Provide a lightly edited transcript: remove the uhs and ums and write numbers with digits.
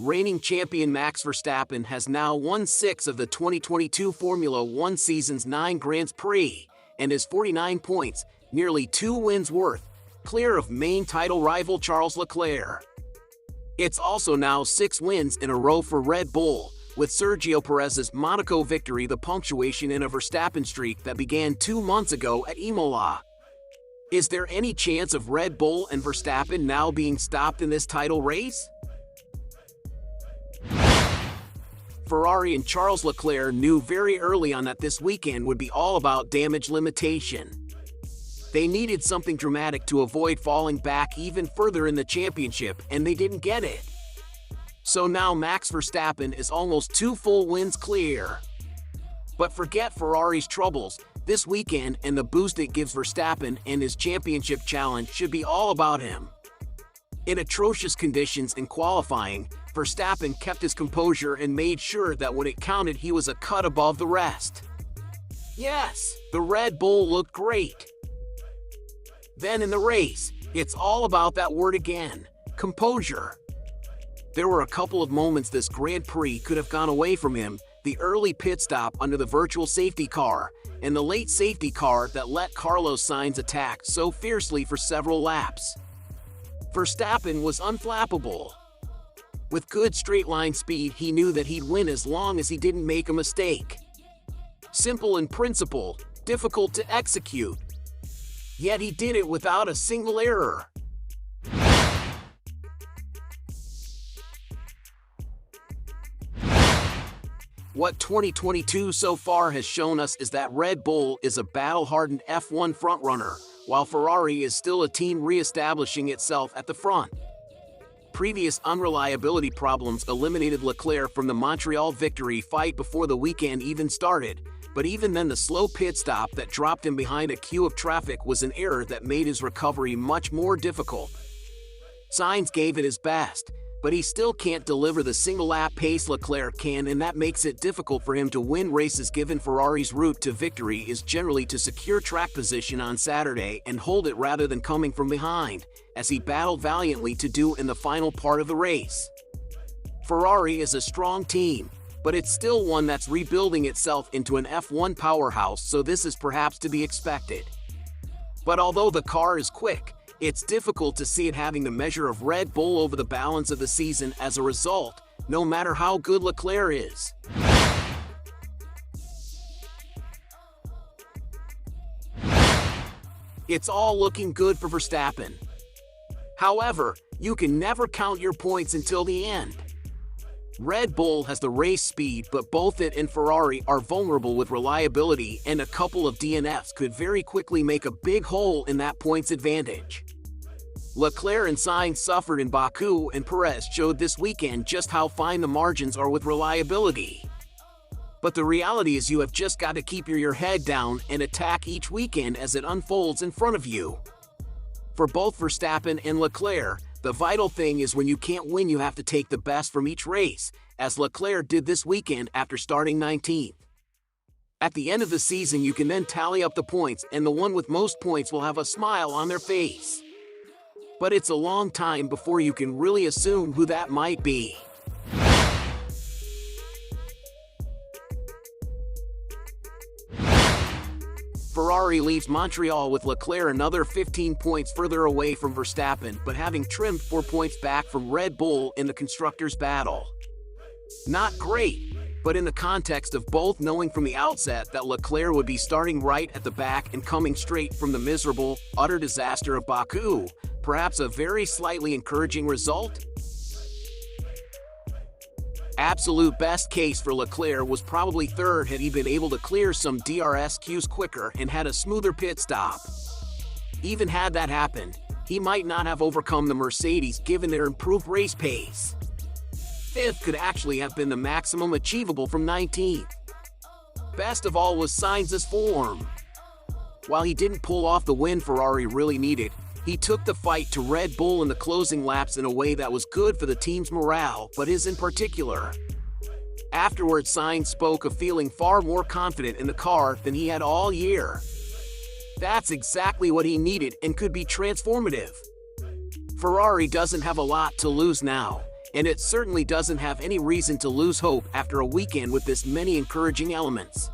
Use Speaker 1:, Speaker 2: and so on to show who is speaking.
Speaker 1: Reigning champion Max Verstappen has now won 6 of the 2022 Formula One season's 9 Grands Prix, and is 49 points, nearly 2 wins worth, clear of main title rival Charles Leclerc. It's also now 6 wins in a row for Red Bull, with Sergio Perez's Monaco victory the punctuation in a Verstappen streak that began 2 months ago at Imola. Is there any chance of Red Bull and Verstappen now being stopped in this title race? Ferrari and Charles Leclerc knew very early on that this weekend would be all about damage limitation. They needed something dramatic to avoid falling back even further in the championship, and they didn't get it. So now Max Verstappen is almost 2 full wins clear. But forget Ferrari's troubles, this weekend and the boost it gives Verstappen and his championship challenge should be all about him. In atrocious conditions in qualifying, Verstappen kept his composure and made sure that when it counted he was a cut above the rest. Yes, the Red Bull looked great. Then in the race, it's all about that word again, composure. There were a couple of moments this Grand Prix could have gone away from him, the early pit stop under the virtual safety car, and the late safety car that let Carlos Sainz attack so fiercely for several laps. Verstappen was unflappable. With good straight-line speed, he knew that he'd win as long as he didn't make a mistake. Simple in principle, difficult to execute. Yet he did it without a single error. What 2022 so far has shown us is that Red Bull is a battle-hardened F1 frontrunner, while Ferrari is still a team re-establishing itself at the front. Previous unreliability problems eliminated Leclerc from the Montreal victory fight before the weekend even started, but even then the slow pit stop that dropped him behind a queue of traffic was an error that made his recovery much more difficult. Sainz gave it his best, but he still can't deliver the single-lap pace Leclerc can, and that makes it difficult for him to win races given Ferrari's route to victory is generally to secure track position on Saturday and hold it rather than coming from behind, as he battled valiantly to do in the final part of the race. Ferrari is a strong team, but it's still one that's rebuilding itself into an F1 powerhouse, so this is perhaps to be expected. But although the car is quick, it's difficult to see it having the measure of Red Bull over the balance of the season as a result, no matter how good Leclerc is. It's all looking good for Verstappen. However, you can never count your points until the end. Red Bull has the race speed, but both it and Ferrari are vulnerable with reliability, and a couple of DNFs could very quickly make a big hole in that points advantage. Leclerc and Sainz suffered in Baku, and Perez showed this weekend just how fine the margins are with reliability. But the reality is you have just got to keep your head down and attack each weekend as it unfolds in front of you. For both Verstappen and Leclerc, the vital thing is when you can't win you have to take the best from each race, as Leclerc did this weekend after starting 19th. At the end of the season you can then tally up the points, and the one with most points will have a smile on their face. But it's a long time before you can really assume who that might be. Ferrari leaves Montreal with Leclerc another 15 points further away from Verstappen, but having trimmed 4 points back from Red Bull in the constructors' battle. Not great, but in the context of both knowing from the outset that Leclerc would be starting right at the back and coming straight from the miserable, utter disaster of Baku, perhaps a very slightly encouraging result? Absolute best case for Leclerc was probably third had he been able to clear some DRS queues quicker and had a smoother pit stop. Even had that happened, he might not have overcome the Mercedes given their improved race pace. Fifth could actually have been the maximum achievable from 19th. Best of all was Sainz's form. While he didn't pull off the win Ferrari really needed, he took the fight to Red Bull in the closing laps in a way that was good for the team's morale, but his in particular. Afterwards, Sainz spoke of feeling far more confident in the car than he had all year. That's exactly what he needed and could be transformative. Ferrari doesn't have a lot to lose now. And it certainly doesn't have any reason to lose hope after a weekend with this many encouraging elements.